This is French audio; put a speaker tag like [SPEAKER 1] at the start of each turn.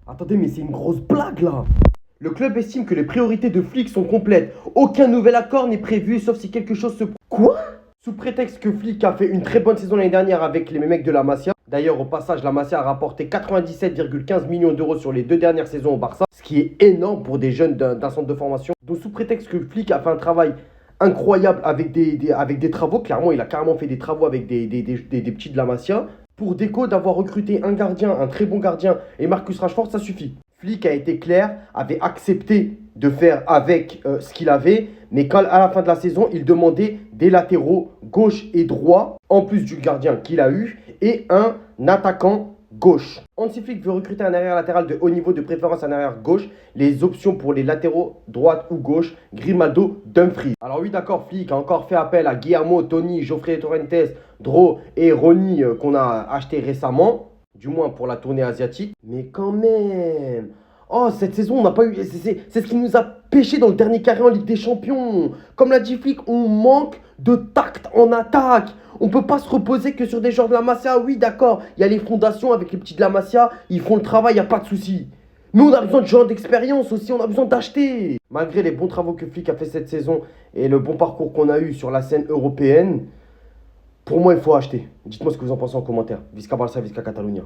[SPEAKER 1] Attendez, mais c'est une grosse blague là. Le club estime que les priorités de Flick sont complètes. Aucun nouvel accord n'est prévu sauf si quelque chose se... Quoi? Sous prétexte que Flick a fait une très bonne saison l'année dernière avec les mecs de la Masia. D'ailleurs, au passage, la Masia a rapporté 97,15 millions d'euros sur les 2 dernières saisons au Barça, ce qui est énorme pour des jeunes d'un centre de formation. Donc, sous prétexte que Flick a fait un travail incroyable avec des travaux, clairement, il a carrément fait des travaux avec des petits de la Masia. Pour déco, d'avoir recruté un gardien, un très bon gardien, et Marcus Rashford, ça suffit. Flick a été clair, avait accepté de faire avec ce qu'il avait, mais quand à la fin de la saison, il demandait des latéraux gauche et droit, en plus du gardien qu'il a eu, et un attaquant gauche. Hansi Flick veut recruter un arrière latéral de haut niveau, de préférence un arrière gauche. Les options pour les latéraux droite ou gauche, Grimaldo, Dumfries. Alors oui d'accord, Flick a encore fait appel à Guillermo, Tony, Geoffrey Torrentes, Dro et Ronny qu'on a acheté récemment, du moins pour la tournée asiatique. Mais quand même, oh cette saison on n'a pas eu, c'est ce qui nous a pêché dans le dernier carré en Ligue des Champions. Comme l'a dit Flick, on manque de tact en attaque. On ne peut pas se reposer que sur des joueurs de la Masia. Oui, d'accord, il y a les fondations avec les petits de la Masia. Ils font le travail, il n'y a pas de souci. Mais on a besoin de joueurs d'expérience aussi, on a besoin d'acheter. Malgré les bons travaux que Flick a fait cette saison et le bon parcours qu'on a eu sur la scène européenne, pour moi, il faut acheter. Dites-moi ce que vous en pensez en commentaire. Visca Barça, Visca Catalunya.